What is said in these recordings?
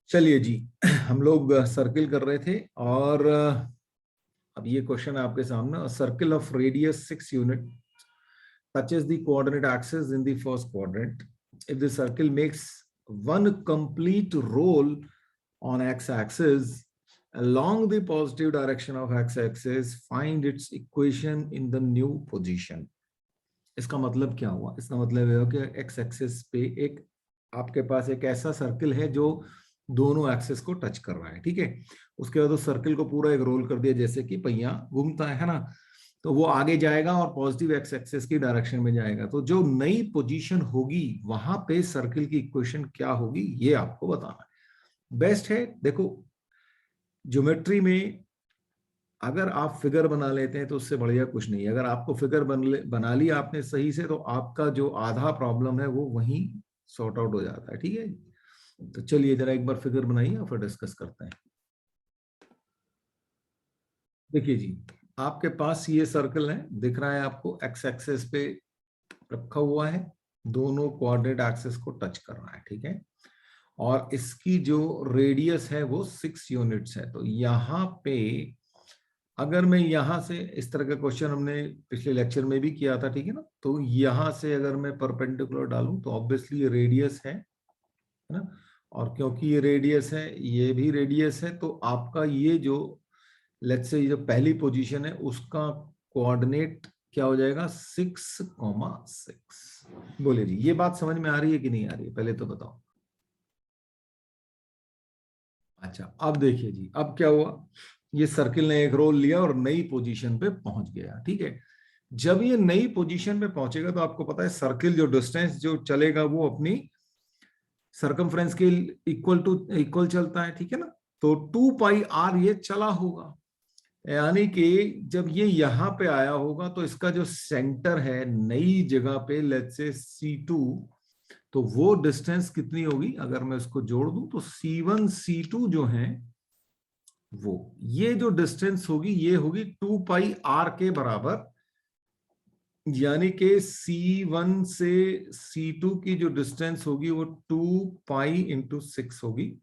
चलिए जी, हम लोग सर्किल कर रहे थे और अब ये क्वेश्चन है आपके सामने। Circle of radius 6 unit touches the coordinate axis in the first quadrant. If the circle makes one complete roll on x-axis along the positive direction of x-axis, find its equation in the new position. इसका मतलब क्या हुआ? इसका मतलब है कि x axis पे एक आपके पास एक ऐसा सर्किल है जो दोनों एक्सिस को टच कर रहा है, ठीक है। उसके बाद उस सर्किल को पूरा एक रोल कर दिया, जैसे कि पहिया घूमता है ना, तो वो आगे जाएगा और पॉजिटिव एक्स एक्सिस की डायरेक्शन में जाएगा। तो जो नई पोजीशन होगी वहां पे सर्किल की इक्वेशन क्या होगी, ये आपको बताना है। बेस्ट है, देखो ज्योमेट्री में अगर आप फिगर बना लेते हैं तो उससे बढ़िया कुछ नहीं है। अगर आपको फिगर बना लिया आपने सही से, तो आपका जो आधा प्रॉब्लम है वो वहीं सॉर्ट आउट हो जाता है, ठीक है। तो चलिए जरा एक बार फिगर बनाइए और फिर डिस्कस करते हैं। देखिए जी, आपके पास ये सर्कल है, दिख रहा है आपको, एक्स एक्सिस पे रखा हुआ है, दोनों कोऑर्डिनेट एक्सिस को टच कर रहा है, ठीक है। और इसकी जो रेडियस है वो 6 यूनिट्स है। तो यहाँ पे अगर मैं यहां से, इस तरह का क्वेश्चन हमने पिछले लेक्चर में भी किया था, ठीक है ना। तो यहां से अगर मैं परपेंडिकुलर डालूं तो ऑब्वियसली ये रेडियस है ना। और क्योंकि ये रेडियस है, ये भी रेडियस है, तो आपका ये जो लेट्स से जो पहली पोजीशन है उसका कोऑर्डिनेट क्या हो जाएगा, 6,6। बोलिए जी, ये बात समझ में आ रही है कि नहीं आ रही है, पहले तो बताओ। अच्छा, अब देखिए जी, अब क्या हुआ, ये सर्किल ने एक रोल लिया और नई पोजीशन पे पहुंच गया, ठीक है। जब ये नई पोजीशन पे पहुंचेगा तो आपको पता है सर्किल जो डिस्टेंस जो चलेगा वो अपनी सरकमफ्रेंस के इक्वल चलता है, ठीक है ना। तो 2 पाई r ये चला होगा, यानी कि जब ये यहां पे आया होगा तो इसका जो सेंटर है नई जगह पे, लेट्स से C2, तो वो डिस्टेंस कितनी होगी, अगर मैं उसको जोड़ दूं तो C1 C2 जो है वो, ये जो डिस्टेंस होगी ये होगी 2 पाई r के बराबर। यानी कि C1 से C2 की जो डिस्टेंस होगी वो 2 पाई × 6 होगी,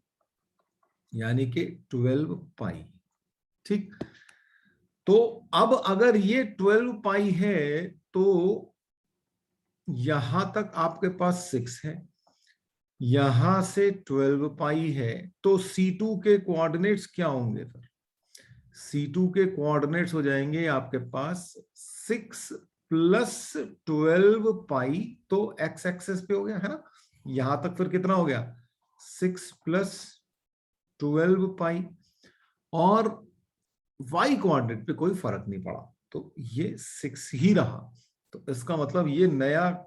यानी कि 12 पाई, ठीक। तो अब अगर ये 12 पाई है तो यहां तक आपके पास 6 है, यहां से 12 पाई है, तो C2 के कोऑर्डिनेट्स क्या होंगे फिर? C2 के कोऑर्डिनेट्स हो जाएंगे आपके पास 6 + 12 पाई, तो एक्स एक्सेस पे हो गया है ना। यहां तक फिर कितना हो गया, 6 + 12 पाई, और वाई कोऑर्डिनेट पे कोई फर्क नहीं पड़ा, तो ये 6 ही रहा। तो इसका मतलब ये नया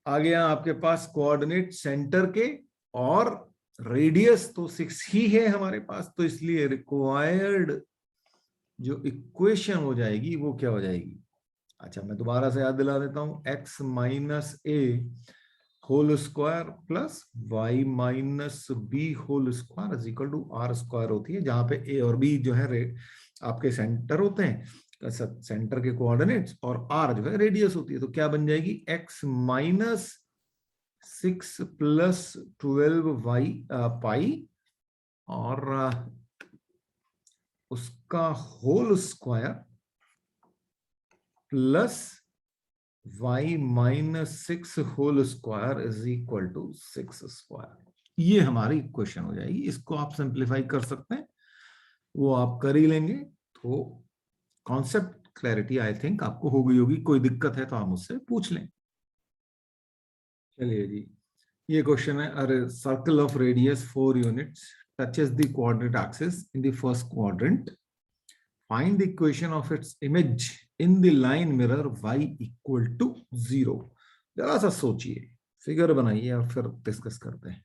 आ गया आपके पास कोऑर्डिनेट सेंटर के, और रेडियस तो 6 ही है हमारे पास, तो इसलिए रिक्वायर्ड जो इक्वेशन हो जाएगी वो क्या हो जाएगी। अच्छा, मैं दोबारा से याद दिला देता हूं, x - a whole square plus y - b whole square is equal to r² होती है, जहां पे a और b जो है आपके सेंटर होते हैं, सेंटर के कोऑर्डिनेट्स, और r जो है रेडियस होती है। तो क्या बन जाएगी, x - 6 + 12 पाई और उसका whole square plus y - 6 whole square is equal to 6²। ये हमारी इक्वेशन हो जाएगी। इसको आप सिंप्लीफाई कर सकते हैं, वो आप कर ही लेंगे। तो कॉन्सेप्ट क्लैरिटी आई थिंक आपको हो गई होगी। कोई दिक्कत है तो आप मुझसे पूछ लें। चलिए जी, ये क्वेश्चन है, अरे circle of radius 4 units touches the coordinate axis in the first quadrant, find the equation of its image in the line mirror y = 0। जरा सा सोचिए, फिगर बनाइए और फिर डिस्कस करते हैं।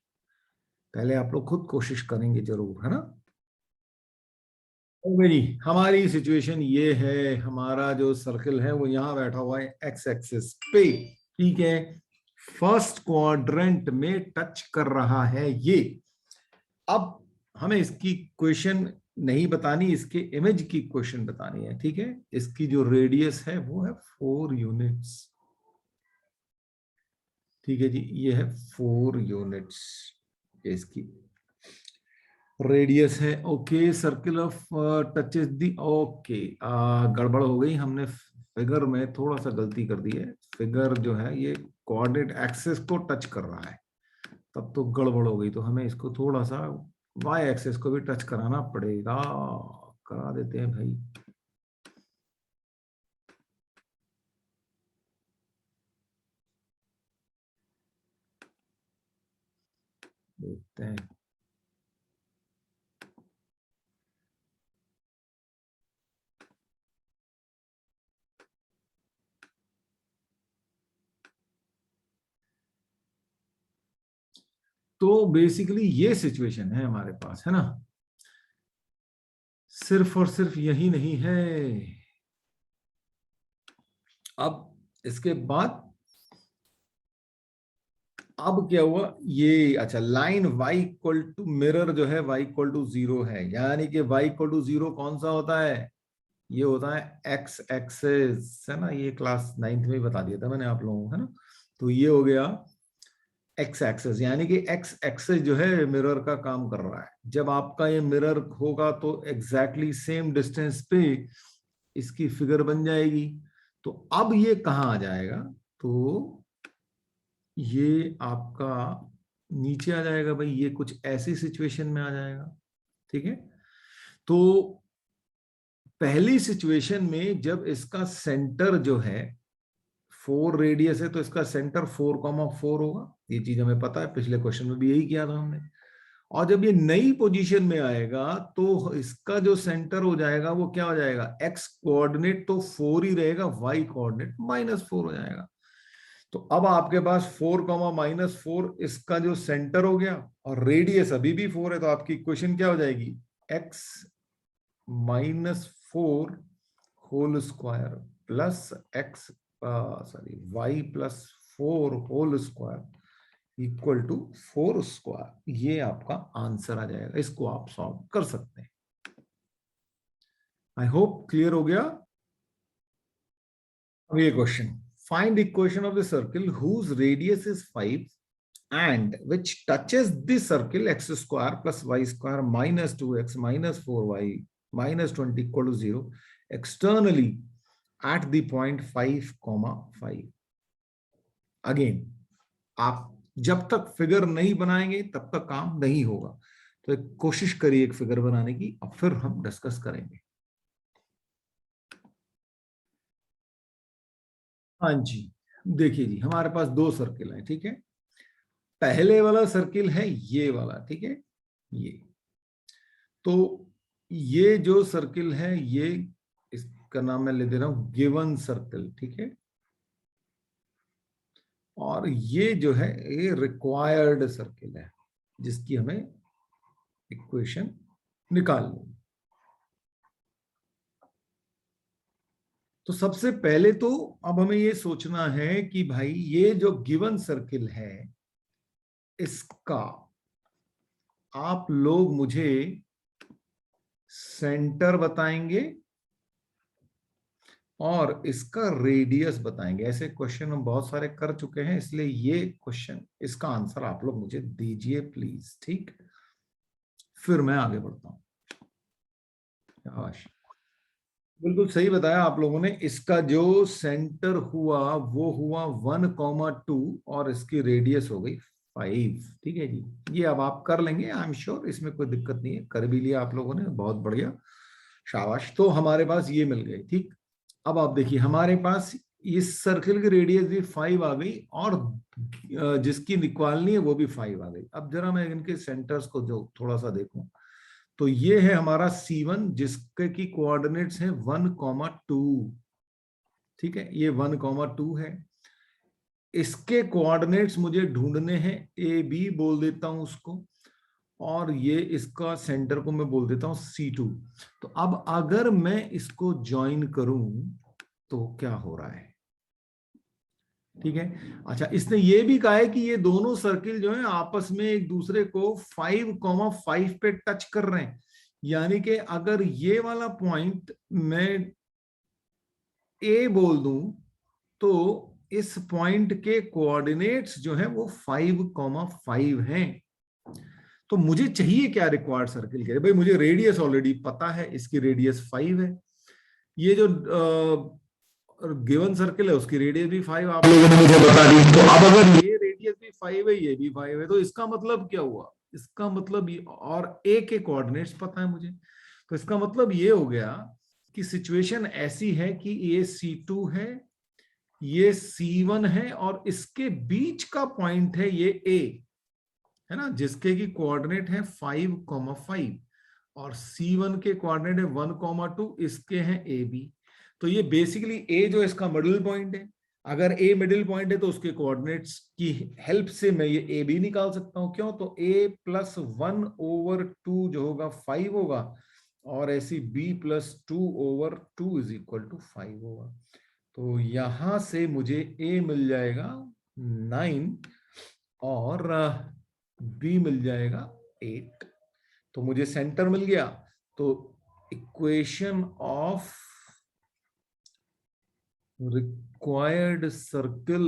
पहले आप लोग खुद कोशिश करेंगे जरूर, है ना। तो मेरी हमारी सिचुएशन ये है, हमारा जो सर्कल है वो यहाँ बैठा हुआ है एक्स एक्सिस पे, ठीक है। फर्स्ट क्वाड्रेंट में टच कर रहा है ये। अब हमें इसकी क्वेश्चन नहीं बतानी, इसके इमेज की क्वेश्चन बतानी है, ठीक है। इसकी जो रेडियस है वो है 4 यूनिट्स, ठीक है जी, ये है 4 यूनिट्स इसकी। रेडियस है। Okay, circle of touches the. Okay, गड़बड़ हो गई, हमने फिगर में थोड़ा सा गलती कर दी है। फिगर जो है ये कोऑर्डिनेट एक्सिस को टच कर रहा है, तब तो गड़बड़ हो गई। तो हमें इसको थोड़ा सा वाई एक्सिस को भी टच कराना पड़ेगा। करा देते हैं भाई। देखते हैं। तो बेसिकली ये सिचुएशन है हमारे पास, है ना। सिर्फ और सिर्फ यही नहीं है। अब इसके बाद अब क्या हुआ ये, अच्छा, line y equal to mirror जो है y इक्वल टू 0 है, यानी कि y इक्वल टू 0 कौन सा होता है, ये होता है x एक्सेस, है ना। ये क्लास 9th में ही बता दिया था मैंने आप लोगों को, है ना। तो ये हो गया x एक्सेस, यानी कि x एक्सेस जो है मिरर का काम कर रहा है। जब आपका ये मिरर होगा तो एग्जैक्टली सेम डिस्टेंस पे इसकी फिगर बन जाएगी। तो अब ये कहाँ आ जाएगा, तो ये आपका नीचे आ जाएगा भाई, ये कुछ ऐसी सिचुएशन में आ जाएगा। ठीक है, तो पहली सिचुएशन में जब इसका सेंटर जो है 4 रेडियस है, तो इसका सेंटर 4,4 होगा। ये चीज हमें पता है, पिछले क्वेश्चन में भी यही किया था हमने। और जब ये नई पोजीशन में आएगा तो इसका जो सेंटर हो जाएगा वो क्या हो जाएगा, एक्स कोऑर्डिनेट तो 4 ही रहेगा, वाई कोऑर्डिनेट -4 हो जाएगा। तो अब आपके पास 4,-4 इसका जो सेंटर हो गया, और रेडियस अभी भी 4 है, तो आपकी इक्वेशन क्या हो जाएगी, x -4 whole square plus x y +4 whole square equal to 4 square. ये आपका आंसर आ जाएगा, इसको आप सॉल्व कर सकते हैं। आई होप क्लियर हो गया। अब ये question, find equation of the circle whose radius is 5 and which touches this circle x square plus y square minus 2x minus 4y minus 20 equal to 0 externally at the point 5,5। Again, आप जब तक figure नहीं बनाएंगे तब तक काम नहीं होगा। तो एक कोशिश करिए एक फिगर बनाने की, अब फिर हम डिस्कस करेंगे। हाँ जी, देखिए जी, हमारे पास दो सर्किल है, ठीक है। पहले वाला सर्किल है ये वाला, ठीक है। ये तो ये जो सर्किल है, ये इसका नाम मैं ले दे रहा हूं गिवन सर्किल, ठीक है। और ये जो है ये रिक्वायर्ड सर्किल है, जिसकी हमें इक्वेशन निकालनी। तो सबसे पहले तो अब हमें ये सोचना है कि भाई ये जो गिवन सर्किल है, इसका आप लोग मुझे सेंटर बताएंगे और इसका रेडियस बताएंगे। ऐसे क्वेश्चन हम बहुत सारे कर चुके हैं, इसलिए ये क्वेश्चन, इसका आंसर आप लोग मुझे दीजिए प्लीज, ठीक। फिर मैं आगे बढ़ता हूं। बिल्कुल सही बताया आप लोगों ने। इसका जो सेंटर हुआ वो हुआ 1,2 और इसकी रेडियस हो गई 5। ठीक है जी, ये अब आप कर लेंगे, आई एम श्योर, इसमें कोई दिक्कत नहीं है। कर भी लिया आप लोगों ने, बहुत बढ़िया, शाबाश। तो हमारे पास ये मिल गए, ठीक। अब आप देखिए, हमारे पास इस सर्किल की रेडियस भी 5 आ गई, और जिसकी निकालनी है वो भी 5 आ गई। अब जरा मैं इनके सेंटर्स को जो थोड़ा सा देखूं, तो ये है हमारा C1, जिसके की कोऑर्डिनेट्स हैं 1,2। ठीक है, ये 1,2 है। इसके कोऑर्डिनेट्स मुझे ढूंढने हैं, AB बोल देता हूं उसको, और ये इसका सेंटर को मैं बोल देता हूं C2। तो अब अगर मैं इसको ज्वाइन करूं तो क्या हो रहा है, ठीक है। अच्छा, इसने ये भी कहा है कि ये दोनों सर्किल जो है आपस में एक दूसरे को 5,5 पे टच कर रहे हैं, यानी कि अगर ये वाला पॉइंट मैं ए बोल दूं तो इस पॉइंट के कोऑर्डिनेट्स जो है वो 5,5 हैं। तो मुझे चाहिए क्या रिक्वायर्ड सर्किल के लिए? भाई मुझे रेडियस ऑलरेडी पता है, इसकी रेडियस 5 है। ये जो गिवन सर्किल है उसकी रेडियस भी 5 आप लोगों ने मुझे बता दी। तो अब अगर ये रेडियस भी 5 है, ये भी 5 है, तो इसका मतलब क्या हुआ? इसका मतलब और ए के कोऑर्डिनेट्स पता है मुझे, तो इसका मतलब ये हो गया कि सिचुएशन ऐसी है कि ये C2 है, ये C1 है, और इसके बीच का पॉइंट है ये A, है ना, जिसके की कोऑर्डिनेट है 5,5 और C1 के कोऑर्डिनेट है 1,2, इसके हैं AB। तो ये बेसिकली A जो इसका मिडिल पॉइंट है, अगर A मिडिल पॉइंट है तो उसके कोऑर्डिनेट्स की हेल्प से मैं ये AB निकाल सकता हूं। क्यों? तो A + 1/2 जो होगा 5 होगा, और ऐसी B + 2/2 = 5 होगा। तो यहां से मुझे A मिल जाएगा 9 और B मिल जाएगा 8। तो मुझे सेंटर मिल गया। तो इक्वेशन ऑफ रिक्वायर्ड सर्कल,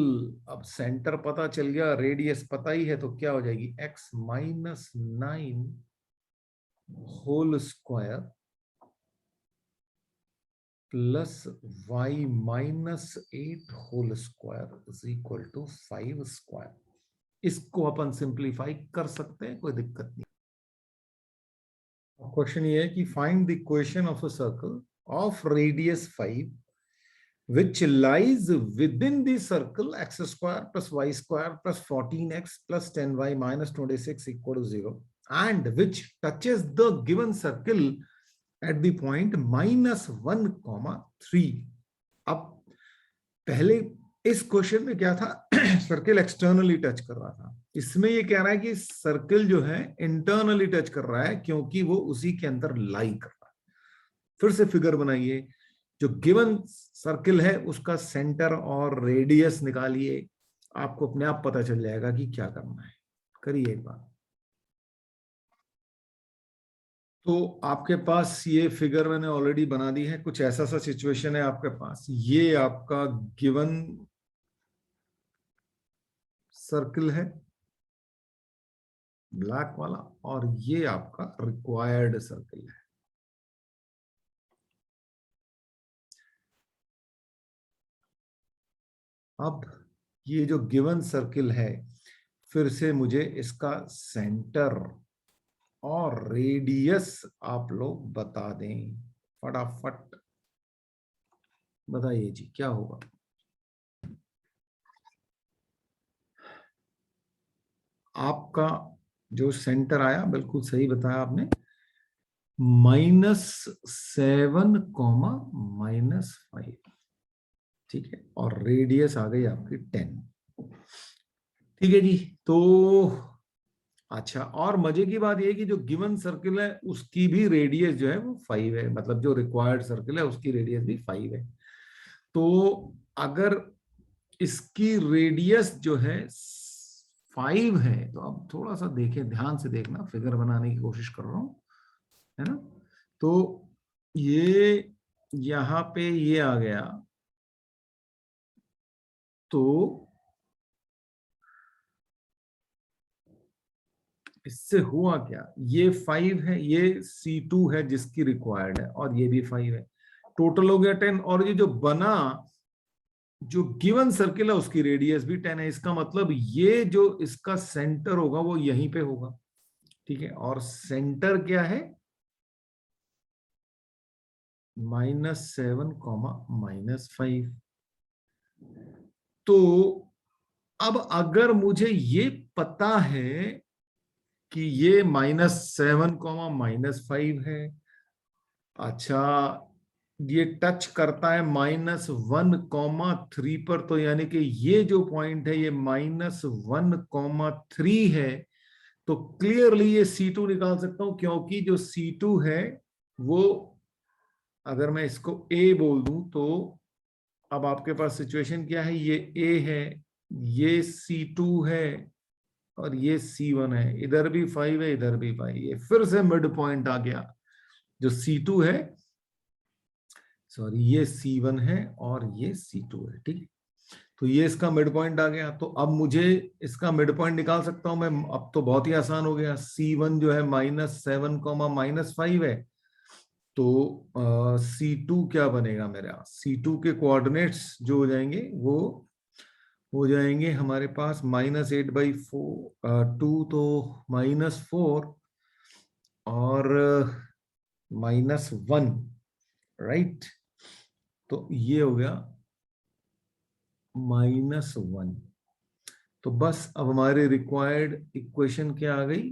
अब सेंटर पता चल गया, रेडियस पता ही है, तो क्या हो जाएगी? x - 9 whole square plus y - 8 whole square = 5 square. इसको अपन सिंप्लीफाई कर सकते हैं, कोई दिक्कत नहीं। क्वेश्चन ये है कि find the equation of a circle of radius 5 which lies within the circle x square plus y square plus 14x plus 10y minus 26 = 0 and which touches the given circle at the point -1,3। अब पहले इस question में क्या था? Circle externally touch कर रहा था। इसमें ये कह रहा है कि सर्किल जो है इंटरनली टच कर रहा है, क्योंकि वो उसी के अंदर लाई कर रहा है। फिर से फिगर बनाइए, जो गिवन सर्किल है उसका सेंटर और रेडियस निकालिए, आपको अपने आप पता चल जाएगा कि क्या करना है। करिए एक बार। तो आपके पास ये फिगर मैंने ऑलरेडी बना दी है। कुछ ऐसा सा सिचुएशन है आपके पास, ये आपका गिवन सर्किल है ब्लैक वाला, और ये आपका रिक्वायर्ड सर्किल है। अब ये जो गिवन सर्किल है, फिर से मुझे इसका सेंटर और रेडियस आप लोग बता दें फटाफट। बताइए जी क्या होगा? आपका जो सेंटर आया, बिल्कुल सही बताया आपने, -7, -5, ठीक है, और रेडियस आ गई आपकी 10। ठीक है जी। तो अच्छा, और मजे की बात यह कि जो गिवन सर्किल है उसकी भी रेडियस जो है वो 5 है, मतलब जो रिक्वायर्ड सर्किल है उसकी रेडियस भी 5 है। तो अगर इसकी रेडियस जो है 5 है, तो अब थोड़ा सा देखें, ध्यान से देखना, फिगर बनाने की कोशिश कर रहा हूं, है ना। तो ये यहां पे ये आ गया, तो इससे हुआ क्या? ये 5 है, ये C2 है जिसकी रिक्वायर्ड है, और ये भी 5 है, टोटल हो गया 10। और ये जो बना, जो गिवन सर्किल है उसकी रेडियस भी 10 है। इसका मतलब ये जो इसका सेंटर होगा वो यहीं पे होगा, ठीक है। और सेंटर क्या है? -7, -5। तो अब अगर मुझे ये पता है कि ये -7, -5 है, अच्छा, ये टच करता है -1,3 पर, तो यानी कि ये जो पॉइंट है ये -1,3 है। तो क्लियरली ये C2 निकाल सकता हूं, क्योंकि जो C2 है वो, अगर मैं इसको A बोल दूं, तो अब आपके पास सिचुएशन क्या है? ये A है, ये C2 है, और ये C1 है। इधर भी 5 है, इधर भी 5। ये फिर से मिड पॉइंट आ गया। जो C2 है, सॉरी, ये C1 है और ये C2 है, ठीक है। तो ये इसका मिड पॉइंट आ गया। तो अब मुझे इसका मिड पॉइंट निकाल सकता हूं मैं। अब तो बहुत ही आसान हो गया। C1 जो है -7, -5 है। तो C2 क्या बनेगा मेरा? C2 के कोऑर्डिनेट्स जो हो जाएंगे वो हो जाएंगे हमारे पास -8/4 तो -4 और -1, राइट। तो ये हो गया -1। तो बस अब हमारे रिक्वायर्ड इक्वेशन क्या आ गई?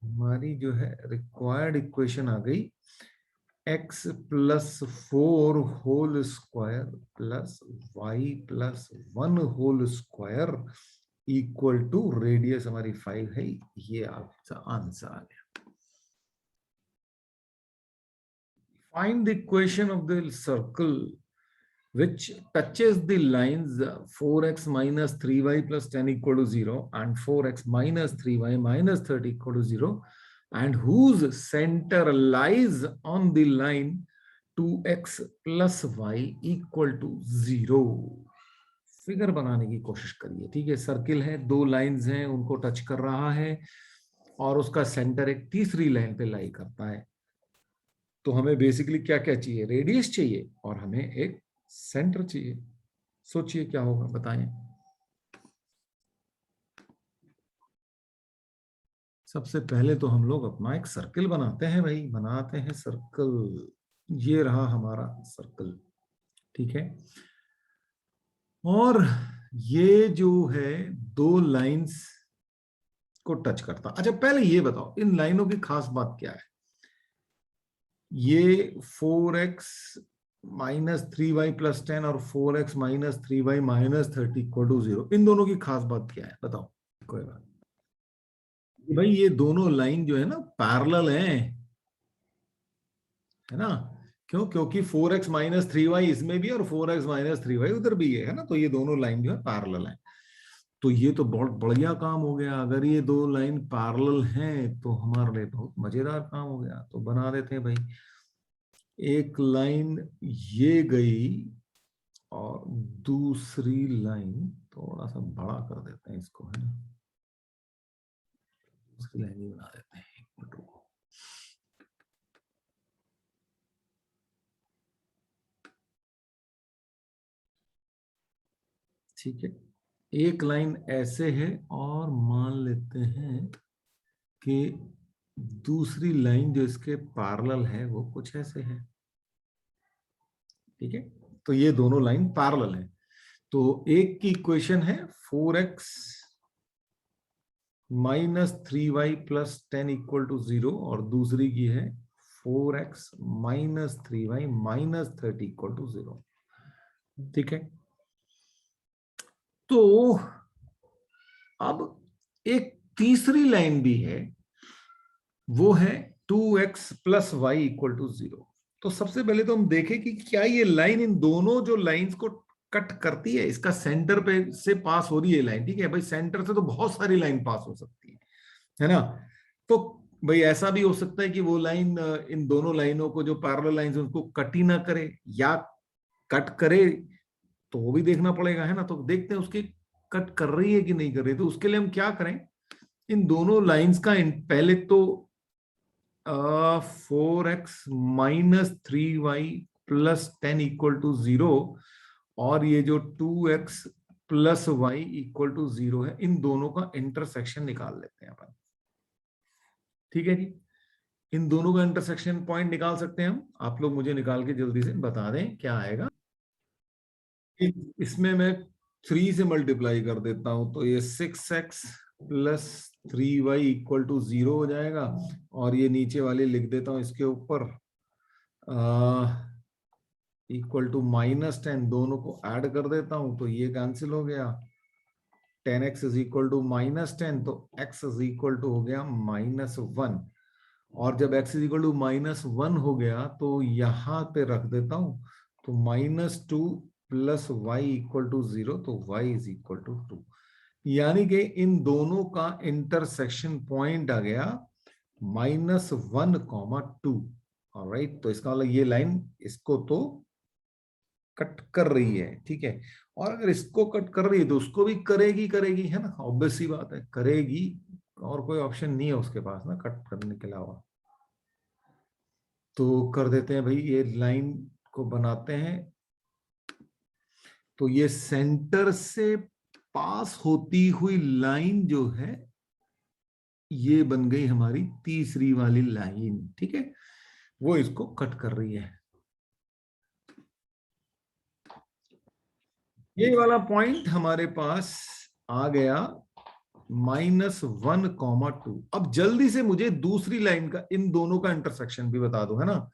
हमारी जो है रिक्वायर्ड इक्वेशन आ गई x+4 whole square plus y+1 whole square equal to radius हमारी 5 है। ये आपका आंसर आ गया। Find the equation of the circle which touches the lines 4x minus 3y plus 10 equal to 0 and 4x minus 3y minus 30 equal to 0 and whose center lies on the line 2x plus y equal to 0। Figure बनाने की कोशिश करिए। ठीक है, circle है, दो lines हैं, उनको टच कर रहा है और उसका सेंटर एक तीसरी लाइन पे लाई करता है। तो हमें बेसिकली क्या क्या चाहिए? रेडियस चाहिए और हमें एक सेंटर चाहिए। सोचिए क्या होगा, बताएं। सबसे पहले तो हम लोग अपना एक सर्कल बनाते हैं भाई, बनाते हैं सर्कल। ये रहा हमारा सर्कल, ठीक है। और ये जो है दो लाइंस को टच करता। अच्छा पहले ये बताओ इन लाइनों की खास बात क्या है? ये 4x माइनस 3y प्लस 10 और 4x minus 3y minus 30 equal to 0, इन दोनों की खास बात क्या है बताओ? कोई बात भाई, ये दोनों लाइन जो है ना पैरेलल है ना? क्यों? क्योंकि 4x माइनस 3y इसमें भी और 4x माइनस 3y उधर भी है ना? तो ये दोनों लाइन जो है पैरेलल है। तो ये तो बहुत बढ़िया काम हो गया। अगर ये दो लाइन पैरेलल हैं तो हमारे लिए बहुत मजेदार काम हो गया। तो बना देते हैं भाई, एक लाइन ये गई और दूसरी लाइन थोड़ा सा बड़ा कर देते हैं इसको, है ना? दूसरी लाइन ही बना देते हैं, एक मिनट रुको। ठीक है, एक लाइन ऐसे है और मान लेते हैं कि दूसरी लाइन जो इसके पैरेलल है वो कुछ ऐसे है। ठीक है, तो ये दोनों लाइन पैरेलल है। तो एक की इक्वेशन है 4x minus 3y plus 10 equal to 0 और दूसरी की है 4x minus 3y minus 30 equal to 0। ठीक है, तो अब एक तीसरी लाइन भी है, वो है 2x plus Y equal to 0। तो सबसे पहले तो हम देखें कि क्या ये लाइन इन दोनों जो लाइंस को कट करती है, इसका सेंटर पे से पास हो रही है लाइन। ठीक है भाई, सेंटर से तो बहुत सारी लाइन पास हो सकती है ना? तो भाई ऐसा भी हो सकता है कि वो लाइन इन दोनों लाइनों को जो पैरेलल लाइंस उनको कट ही ना करे, या कट करे तो वो भी देखना पड़ेगा, है ना? तो देखते हैं उसके कट कर रही है कि नहीं कर रही। तो उसके लिए हम क्या करें, इन दोनों लाइंस का पहले तो 4x minus 3y plus 10 equal to 0 और ये जो 2x plus Y equal to 0 है, इन दोनों का इंटरसेक्शन निकाल लेते हैं अपन। ठीक है जी, इन दोनों का इंटरसेक्शन पॉइंट निकाल सकते हैं हम। आप लोग मुझे निकाल के जल्दी से बता दें क्या आएगा। इसमें मैं 3 से मल्टीप्लाई कर देता हूं तो ये 6x plus 3y equal to 0 हो जाएगा। और ये नीचे वाले लिख देता हूं इसके ऊपर इक्वल टू -10, दोनों को ऐड कर देता हूं तो ये कैंसिल हो गया। 10x इज इक्वल टू -10 तो x इज इक्वल टू हो गया -1। और जब x इज इक्वल टू -1 हो गया तो यहां पे रख देता हूं तो -2 प्लस वाई इक्वल टू 0 तो y इज इक्वल टू 2। यानी कि इन दोनों का इंटरसेक्शन पॉइंट आ गया -1, 2। ऑलराइट, तो इसका मतलब ये लाइन इसको तो कट कर रही है, ठीक है। और अगर इसको कट कर रही है तो उसको भी करेगी करेगी, है ना, ऑब्वियस सी बात है, करेगी। और कोई ऑप्शन नहीं है उसके पास ना कट करने के अलावा। तो कर देते हैं भाई, ये लाइन को बनाते हैं। तो ये सेंटर से पास होती हुई लाइन जो है, ये बन गई हमारी तीसरी वाली लाइन, ठीक है। वो इसको कट कर रही है। ये वाला पॉइंट हमारे पास आ गया -1,2। अब जल्दी से मुझे दूसरी लाइन का, इन दोनों का इंटरसेक्शन भी बता दो, है ना।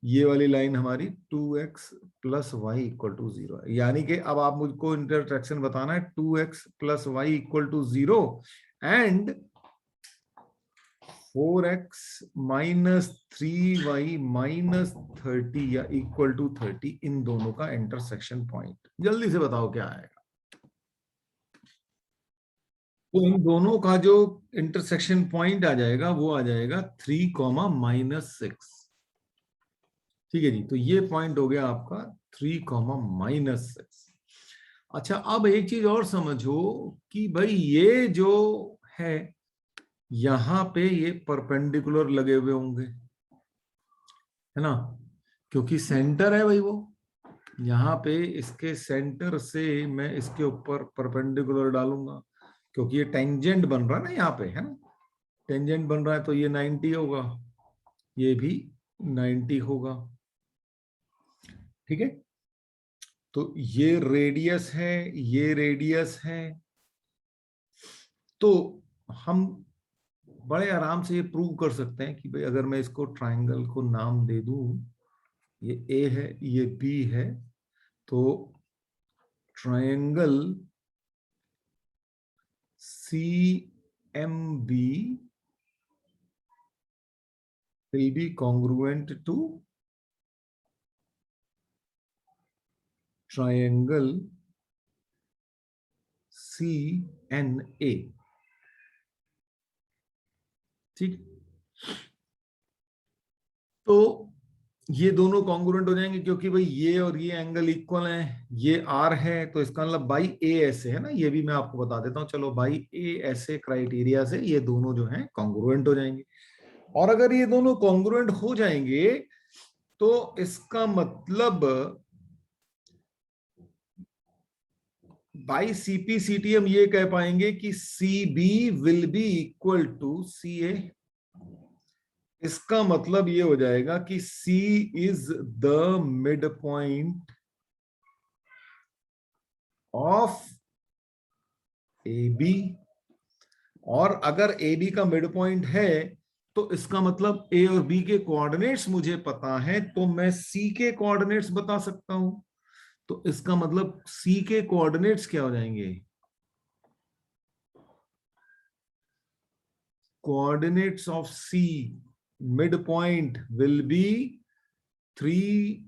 ये वाली लाइन हमारी 2x + y = 0 है, यानी कि अब आप मुझको इंटरसेक्शन बताना है 2x + y = 0 and 4x - 3y - 30 या =30, इन दोनों का इंटरसेक्शन पॉइंट जल्दी से बताओ क्या आएगा। तो इन दोनों का जो इंटरसेक्शन पॉइंट आ जाएगा वो आ जाएगा 3, -6। ठीक है जी, तो ये पॉइंट हो गया आपका 3, -6। अच्छा, अब एक चीज और समझो कि भाई ये जो है, यहां पे ये परपेंडिकुलर लगे हुए होंगे, है ना, क्योंकि सेंटर है भाई वो। यहाँ पे इसके सेंटर से मैं इसके ऊपर परपेंडिकुलर डालूंगा, क्योंकि ये टेंजेंट बन रहा है ना यहाँ पे, है ना। टेंजेंट बन रहा है तो ये 90 होगा, ये भी 90 होगा, ठीक है। तो ये रेडियस है, ये रेडियस है। तो हम बड़े आराम से ये प्रूव कर सकते हैं कि भाई अगर मैं इसको ट्राइंगल को नाम दे दूं, ये ए है, ये बी है, तो triangle CMB will be congruent to triangle CNA, ठीक। तो ये दोनों कॉन्ग्रुएंट हो जाएंगे, क्योंकि भाई ये और ये एंगल इक्वल है, ये आर है, तो इसका मतलब बाई ए ऐसे है ना, ये भी मैं आपको बता देता हूं, चलो बाई ए ऐसे क्राइटेरिया से ये दोनों जो हैं कॉन्ग्रुएंट हो जाएंगे। और अगर ये दोनों कॉन्ग्रुएंट हो जाएंगे तो इसका मतलब बाई सीपीसीटी हम ये कह पाएंगे कि CB will be equal to CA। इसका मतलब ये हो जाएगा कि C is the mid point of AB। और अगर AB का मिड पॉइंट है तो इसका मतलब A और B के कोऑर्डिनेट्स मुझे पता है, तो मैं C के कोऑर्डिनेट्स बता सकता हूं। तो इसका मतलब C के कोऑर्डिनेट्स क्या हो जाएंगे, coordinates of C midpoint will be 3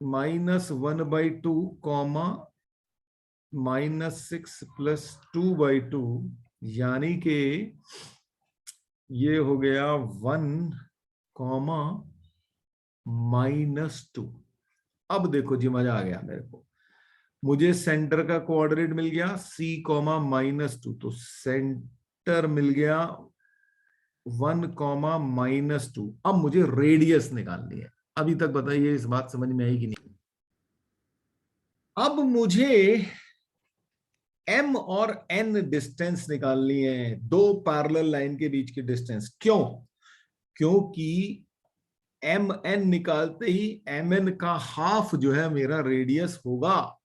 -1/2, -6 + 2/2, यानी कि ये हो गया 1, -2। अब देखो जी, मजा आ गया मेरे को। मुझे सेंटर का कोऑर्डिनेट मिल गया C, -2, तो सेंटर मिल गया 1, -2। अब मुझे रेडियस निकालनी है। अभी तक बताइए इस बात समझ में आई कि नहीं। अब मुझे M और N डिस्टेंस निकालनी है, दो पैरेलल लाइन के बीच की डिस्टेंस। क्यों? क्योंकि MN निकालते ही MN का हाफ जो है मेरा रेडियस होगा,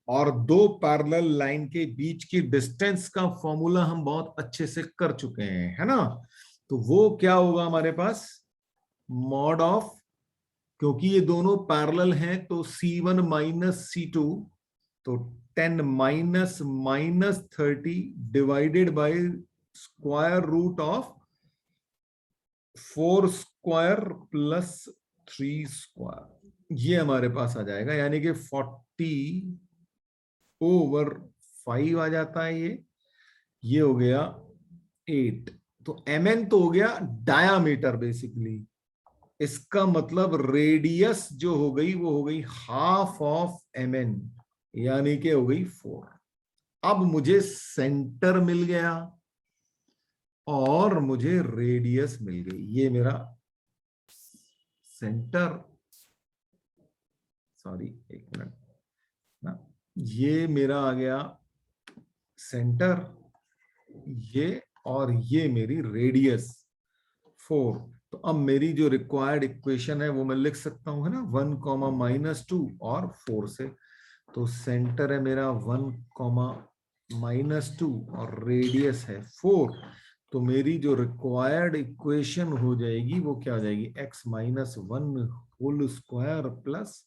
और दो पैरेलल लाइन के बीच की डिस्टेंस का फॉर्मूला हम बहुत अच्छे से कर चुके हैं, है ना। तो वो क्या होगा हमारे पास, मॉड ऑफ, क्योंकि ये दोनों पैरेलल हैं तो C1 - C2, तो 10 -30 divided by square root of 4 square + 3 square, ये हमारे पास आ जाएगा, यानी कि 40/5 आ जाता है ये हो गया 8। तो MN तो हो गया डायामीटर बेसिकली, इसका मतलब रेडियस जो हो गई वो हो गई हाफ ऑफ mn, यानी कि हो गई 4। अब मुझे सेंटर मिल गया और मुझे रेडियस मिल गई। ये मेरा सेंटर, सॉरी एक मिनट ना, ये मेरा आ गया सेंटर, ये और ये मेरी रेडियस 4। तो अब मेरी जो रिक्वायर्ड इक्वेशन है वो मैं लिख सकता हूं, है ना, 1 कॉमा -2 और 4 से। तो सेंटर है मेरा 1 कॉमा -2 और रेडियस है 4। तो मेरी जो रिक्वायर्ड इक्वेशन हो जाएगी वो क्या हो जाएगी, x - 1 whole square plus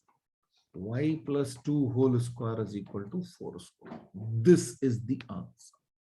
y + 2 whole square is equal to 4 square. This is the answer.